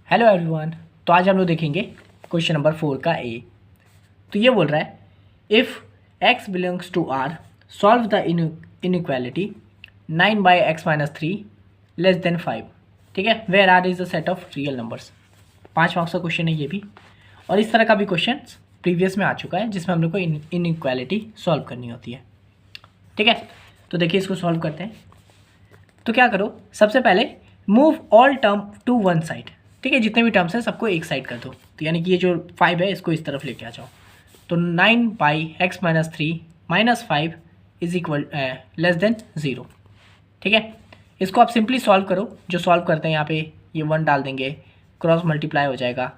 Hello everyone. तो आज हम लोग देखेंगे क्वेश्चन नंबर 4 का ए। तो ये बोल रहा है if x belongs to r solve the inequality 9/x-3 less than 5। ठीक है, where R is the set of real numbers. 5 marks का क्वेश्चन है ये भी, और इस तरह का भी क्वेश्चन प्रीवियस में आ चुका है जिसमें हम लोग को इनइक्वालिटी सॉल्व करनी होती है। ठीक है, तो देखिए इसको सॉल्व करते हैं। तो क्या करो, सबसे पहले move all term to one side. ठीक है, जितने भी टर्म्स हैं सबको एक साइड कर दो। तो यानी कि ये जो 5 है इसको इस तरफ लेके आ जाओ। तो 9/x-3 -5 is equal less than 0। ठीक है, इसको आप सिंपली सॉल्व करो। जो सॉल्व करते हैं यहाँ पे ये 1 डाल देंगे, क्रॉस मल्टीप्लाई हो जाएगा।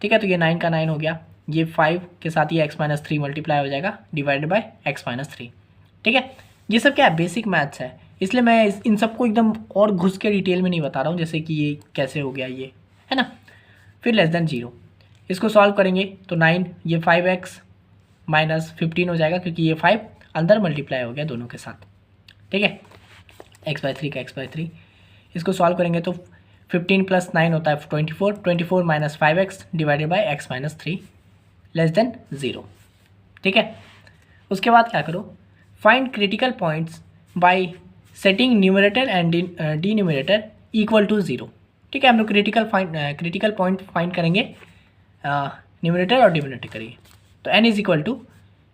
ठीक है, तो ये 9 का 9 हो गया, ये 5 के साथ ये x-3 मल्टीप्लाई हो जाएगा डिवाइडेड बाय x-3। ठीक है, ये सब क्या है, बेसिक मैथ्स है, इसलिए मैं इन सबको एकदम और घुस के डिटेल में नहीं बता रहा हूँ, जैसे कि ये कैसे हो गया ये, है ना। फिर लेस देन 0, इसको सॉल्व करेंगे तो 9 ये 5x -15 हो जाएगा, क्योंकि ये 5 अंदर मल्टीप्लाई हो गया दोनों के साथ। ठीक है, x/3 का x/3, इसको सॉल्व करेंगे तो 15 + 9 होता है 24, 24 - 5x divided by x-3 less than 0। ठीक है, उसके बाद क्या करो, find critical points by setting numerator and denominator equal to 0। ठीक है, हम लोग क्रिटिकल पॉइंट फाइंड करेंगे, न्यूमरेटर और डिनोमिनेटर करेंगे। तो n इज इक्वल टू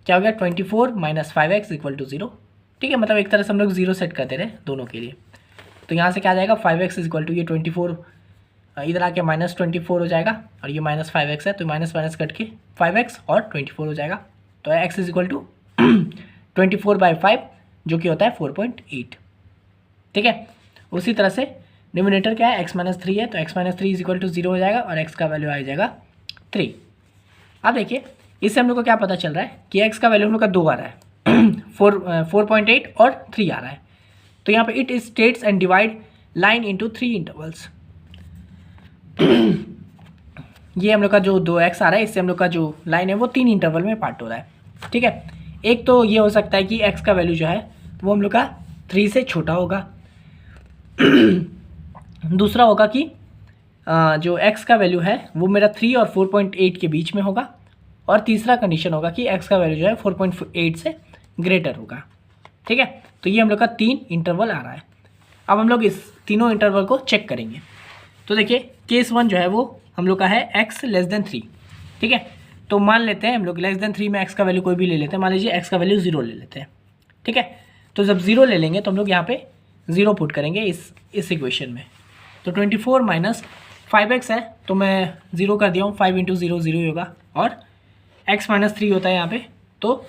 क्या हो गया, 24 - 5x इक्वल टू 0। ठीक है, मतलब एक तरह से हम लोग 0 सेट कर दे रहे हैं दोनों के लिए। तो यहाँ से क्या आ जाएगा, 5x इज इक्वल टू ये 24 इधर आके -24 हो जाएगा, और ये -5x है तो माइनस माइनस कट के 5x और 24 हो जाएगा। तो x इज इक्वल टू 24/5 जो कि होता है 4.8। ठीक है, उसी तरह से डिनोमिनेटर क्या है, x-3 है, तो x-3 इज इक्वल टू 0 हो जाएगा और x का वैल्यू आ जाएगा 3। अब देखिए इससे हम लोग को क्या पता चल रहा है कि x का वैल्यू हम लोग का 2 आ रहा है 4.8 और 3 आ रहा है। तो यहाँ पे it states and divide line into 3 intervals. ये हम लोग का जो 2x आ रहा है, इससे हम लोग का जो लाइन है वो 3 इंटरवल में पार्ट हो रहा है। ठीक है, एक तो ये हो सकता है कि x का वैल्यू जो है वो हम लोग का 3 से छोटा होगा। दूसरा होगा कि जो x का वैल्यू है वो मेरा 3 और 4.8 के बीच में होगा। और तीसरा कंडीशन होगा कि x का वैल्यू जो है 4.8 से ग्रेटर होगा। ठीक है, तो ये हम लोग का 3 इंटरवल आ रहा है। अब हम लोग इस तीनों इंटरवल को चेक करेंगे। तो देखिए केस 1 जो है वो हम लोग का है x लेस देन 3। ठीक है, तो मान लेते हैं हम लोग लेस देन 3 में x का वैल्यू कोई भी ले लेते हैं। मान लीजिए x का वैल्यू 0 ले लेते हैं। ठीक है, तो जब 0 ले लेंगे तो हम लोग यहाँ पे 0 पुट करेंगे इस इक्वेशन में। तो 24 - 5x है तो मैं 0 कर दिया हूँ, 5 × 0 0 ही होगा, और x-3 होता है यहाँ पे, तो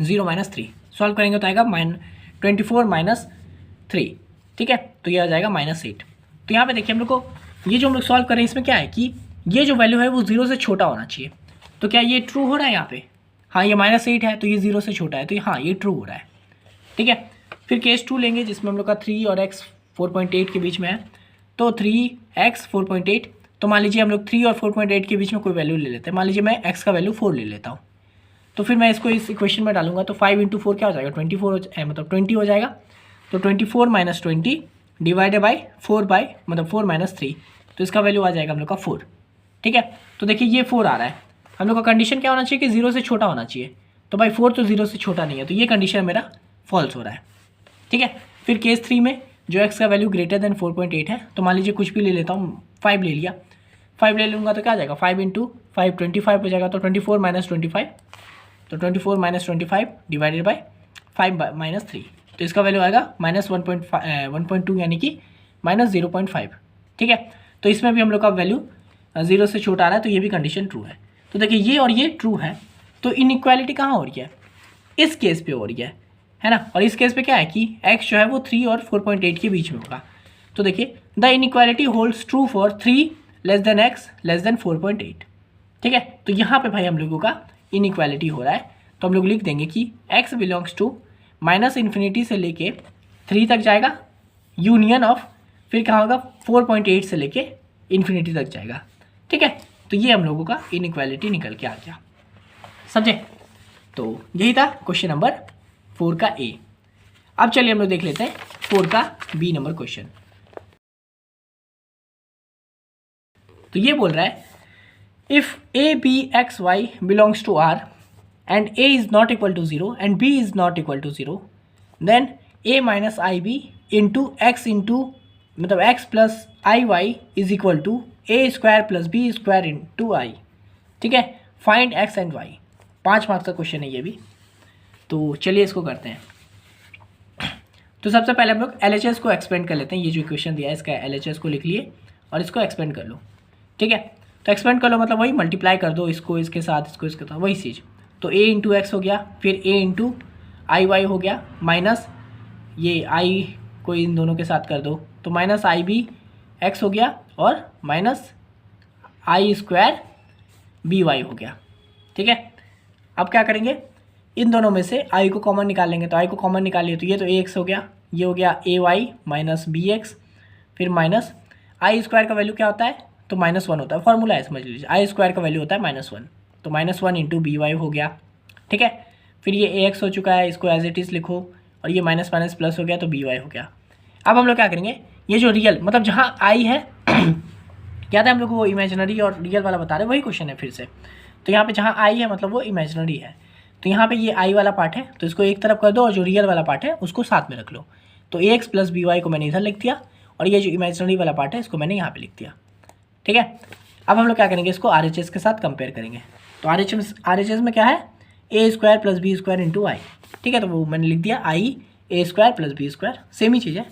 0 - 3 सॉल्व करेंगे तो आएगा 24 - 3। ठीक है, तो ये आ जाएगा -8। तो यहाँ पे देखिए हम लोग को ये जो हम लोग सॉल्व कर रहे हैं इसमें क्या है कि ये जो वैल्यू है वो 0 से छोटा होना चाहिए। तो क्या ये ट्रू हो रहा है यहाँ पे, हाँ ये -8 है तो ये 0 से छोटा है, तो हाँ ये ट्रू हो रहा है। ठीक है, फिर केस 2 लेंगे जिसमें हम लोग का 3 और x 4.8 के बीच में है। तो 3x 4.8, तो मान लीजिए हम लोग 3 और 4.8 के बीच में कोई वैल्यू ले लेते हैं। मान लीजिए मैं x का वैल्यू 4 ले लेता हूँ, तो फिर मैं इसको इस इक्वेशन में डालूंगा तो 5 × 4 क्या हो जाएगा, 24 मतलब 20 हो जाएगा। तो 24 - 20 डिवाइडेड बाई 4 मतलब 4 - 3, तो इसका वैल्यू आ जाएगा हम लोग का 4। ठीक है, तो देखिए ये 4 आ रहा है, हम लोग का कंडीशन क्या होना चाहिए कि 0 से छोटा होना चाहिए। तो भाई 4 तो 0 से छोटा नहीं है, तो ये कंडीशन मेरा फॉल्स हो रहा है। ठीक है, फिर केस 3 में जो x का वैल्यू ग्रेटर देन 4.8 है, तो मान लीजिए कुछ भी ले लेता हूँ, 5 ले लिया, 5 ले लूँगा तो क्या आ जाएगा, 5 × 5 25 हो जाएगा। तो 24 - 25, तो 24 - 25 डिवाइडेड बाई 5 - 3, तो इसका वैल्यू आएगा -1.2 यानी कि -0.5। ठीक है, तो इसमें भी हम लोग का वैल्यू 0 से छोटा आ रहा है, तो ये भी कंडीशन ट्रू है। तो देखिए ये और ये ट्रू है, तो इनइक्वालिटी कहाँ हो रही है, इस केस पे हो रही है ना। और इस केस पे क्या है कि x जो है वो 3 और 4.8 के बीच में होगा। तो देखिए the inequality holds true for 3 less than x less than 4.8। ठीक है, तो यहाँ पे भाई हम लोगों का इनइक्वालिटी हो रहा है, तो हम लोग लिख देंगे कि x बिलोंग्स टू -∞ से लेके 3 तक जाएगा, यूनियन ऑफ फिर कहाँ होगा 4.8 से लेके इन्फिनिटी तक जाएगा। ठीक है, तो ये हम लोगों का इनइक्वालिटी निकल के आ गया, समझे। तो यही था क्वेश्चन नंबर 4 का ए। अब चलिए हम लोग देख लेते हैं 4 का बी नंबर क्वेश्चन। तो ये बोल रहा है if A B X Y belongs to R and A is not equal to zero and B is not equal to zero, then A minus I B into X into मतलब X plus I Y is equal to A square plus B square into I. ठीक है, find X and Y. 5 marks का question है ये भी। तो चलिए इसको करते हैं। तो सबसे पहले हम लोग LHS को एक्सपेंड कर लेते हैं। ये जो इक्वेशन दिया है इसका LHS को लिख लिए और इसको एक्सपेंड कर लो। ठीक है, तो एक्सपेंड कर लो मतलब वही मल्टीप्लाई कर दो इसको इसके साथ, इसको इसके साथ, वही चीज़। तो a इंटू एक्स हो गया, फिर a इंटू आई वाई हो गया, माइनस ये i को इन दोनों के साथ कर दो तो माइनस आई बी एक्स हो गया और माइनस आई स्क्वायर बी वाई हो गया। ठीक है, अब क्या करेंगे, इन दोनों में से i को कॉमन निकाल लेंगे। तो i को कॉमन निकालिए तो ये तो ax हो गया, ये हो गया ए वाई माइनस बी एक्स, फिर माइनस आई स्क्वायर का वैल्यू क्या होता है तो -1 होता है, फॉर्मूला है समझ लीजिए। आई स्क्वायर का वैल्यू होता है -1, तो -1 इंटू बी वाई हो गया। ठीक है, फिर ये ax हो चुका है, इसको एज इट इज़ लिखो, और ये माइनस माइनस प्लस हो गया तो बी वाई हो गया। अब हम लोग क्या करेंगे, ये जो रियल मतलब जहाँ आई है क्या था हम लोग को वो इमेजिनरी और रियल वाला बता रहे, वही क्वेश्चन है फिर से। तो यहाँ पे जहाँ आई है मतलब वो इमेजिनरी है, तो यहाँ पे ये आई वाला पार्ट है तो इसको एक तरफ कर दो और जो रियल वाला पार्ट है उसको साथ में रख लो। तो ax प्लस बी वाई को मैंने इधर लिख दिया और ये जो इमेजिनरी वाला पार्ट है इसको मैंने यहाँ पे लिख दिया। ठीक है, अब हम लोग क्या करेंगे, इसको RHS के साथ कंपेयर करेंगे। तो RHS में क्या है, A square plus B square into I. ठीक है, तो वो मैंने लिख दिया I A square plus B square, same ही चीज़ है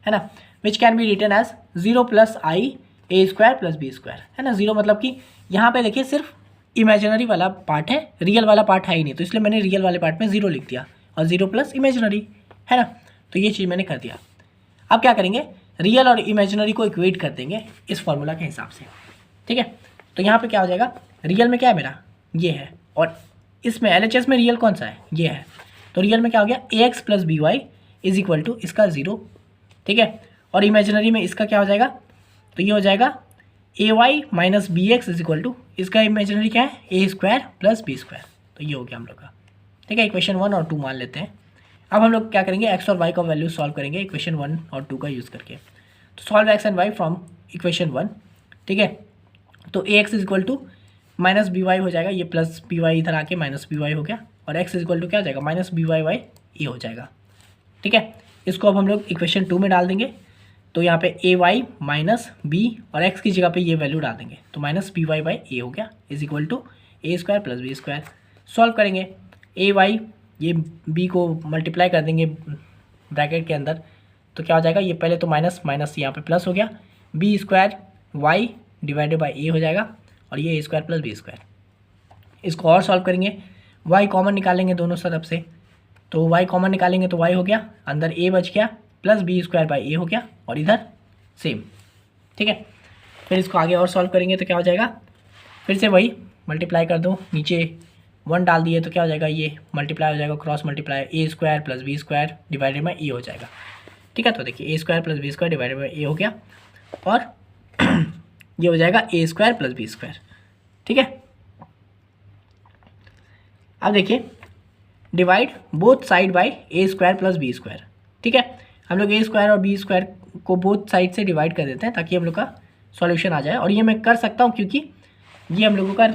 ना, which can be written as 0 plus I A square plus B square, है ना। 0 मतलब कि यहाँ पे देखिए सिर्फ इमेजिनरी वाला पार्ट है, रियल वाला पार्ट है ही नहीं, तो इसलिए मैंने रियल वाले पार्ट में 0 लिख दिया और 0 प्लस इमेजिनरी, है ना। तो ये चीज़ मैंने कर दिया। अब क्या करेंगे, रियल और इमेजिनरी को इक्वेट कर देंगे इस फॉर्मूला के हिसाब से। ठीक है, तो यहाँ पे क्या हो जाएगा, रियल में क्या है मेरा ये है, और इसमें LHS में रियल कौन सा है ये है। तो रियल में क्या हो गया, ax plus b y is equal to इसका 0। ठीक है, और इमेजिनरी में इसका क्या हो जाएगा, तो ये हो जाएगा A Y minus B X is equal to इसका इमेजिनरी क्या है A square plus B square. तो ये हो गया हम लोग का। ठीक है, इक्वेशन 1 और 2 मान लेते हैं। अब हम लोग क्या करेंगे, एक्स और वाई का वैल्यू सॉल्व करेंगे इक्वेशन 1 और 2 का यूज़ करके। तो solve X and Y from equation 1। ठीक है, तो A X is equal to minus B Y हो जाएगा, ये प्लस बी वाई इधर आके माइनस बी वाई हो गया, और एक्स इज इक्वल टू क्या हो जाएगा माइनस बी वाई वाई ये हो जाएगा। ठीक है, इसको अब हम लोग इक्वेशन 2 में डाल देंगे। तो यहाँ पे ए वाई माइनस बी और एक्स की जगह पे ये वैल्यू डाल देंगे, तो माइनस बी वाई बाई ए हो गया is equal to A square plus B square. Solve करेंगे, ए वाई ये बी को मल्टीप्लाई कर देंगे ब्रैकेट के अंदर, तो क्या हो जाएगा, ये पहले तो माइनस माइनस यहाँ पे प्लस हो गया, B square Y divided by ए हो जाएगा, और ये A square plus B square. इसको और सॉल्व करेंगे, वाई कॉमन निकालेंगे दोनों तरफ से, तो वाई कॉमन निकालेंगे तो वाई हो गया, अंदर ए बच गया, प्लस बी स्क्वायर बाई ए हो गया, और इधर सेम। ठीक है, फिर इसको आगे और सॉल्व करेंगे तो क्या हो जाएगा, फिर से वही मल्टीप्लाई कर दो, नीचे 1 डाल दिए तो क्या हो जाएगा, ये मल्टीप्लाई हो जाएगा, cross multiply A square plus B square divided by ए हो जाएगा। ठीक है, तो देखिए A square plus B square divided by ए हो गया, और ये हो जाएगा A square plus B square. ठीक है, अब देखिए divide both side by A square plus B square. ठीक है, हम लोग ए स्क्वायर और बी स्क्वायर को बोथ साइड से डिवाइड कर देते हैं ताकि हम लोग का सॉल्यूशन आ जाए, और ये मैं कर सकता हूँ क्योंकि ये हम लोगों का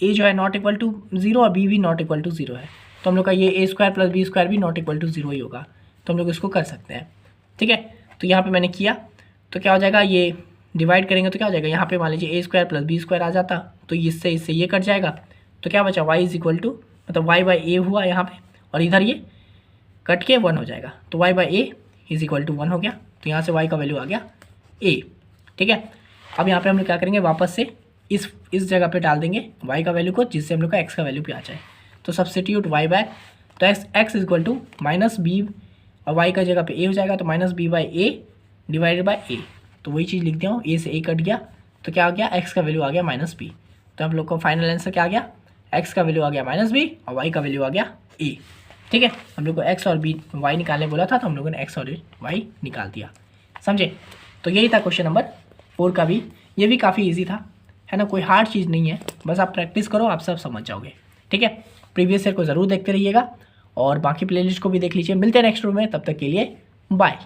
ए जो है नॉट इक्वल टू 0 और बी भी नॉट इक्वल टू 0 है, तो हम लोग का ये A square plus B square भी नॉट इक्वल टू 0 ही होगा, तो हम लोग इसको कर सकते हैं। ठीक है, तो यहाँ पर मैंने किया तो क्या हो जाएगा, ये डिवाइड करेंगे तो क्या हो जाएगा, यहाँ पे मान लीजिए ए स्क्वायर प्लस बी स्क्वायर आ जाता, तो इससे ये कट जाएगा, तो क्या बचा वाई इज इक्वल टू मतलब वाई बाई ए हुआ यहाँ पे, और इधर ये कट के 1 हो जाएगा, तो y by a is equal to 1 हो गया, तो यहाँ से वाई का वैल्यू आ गया ए। ठीक है, अब यहाँ पे हम लोग क्या करेंगे, वापस से इस जगह पे डाल देंगे वाई का वैल्यू को, जिससे हम लोग का एक्स का वैल्यू भी आ जाए। तो सब्स्टिट्यूट वाई बैक, तो X is equal to minus B और वाई का जगह पे ए हो जाएगा, तो minus B by A divided by A, तो वही चीज़ लिख दिया हूँ, ए से ए कट गया, तो क्या आ गया, एक्स का वैल्यू आ गया माइनस बी। तो हम लोग को फाइनल आंसर क्या आ गया, एक्स का वैल्यू आ गया माइनस बी और वाई का वैल्यू आ गया ए। ठीक है, हम लोग को एक्स और बी वाई निकालने बोला था, तो हम लोगों ने एक्स और वाई निकाल दिया, समझे। तो यही था क्वेश्चन नंबर 4 का भी, ये भी काफ़ी इजी था, है ना, कोई हार्ड चीज़ नहीं है, बस आप प्रैक्टिस करो आप सब समझ जाओगे। ठीक है, प्रीवियस ईयर को ज़रूर देखते रहिएगा और बाकी प्लेलिस्ट को भी देख लीजिए। मिलते हैं नेक्स्ट वीडियो में, तब तक के लिए बाय।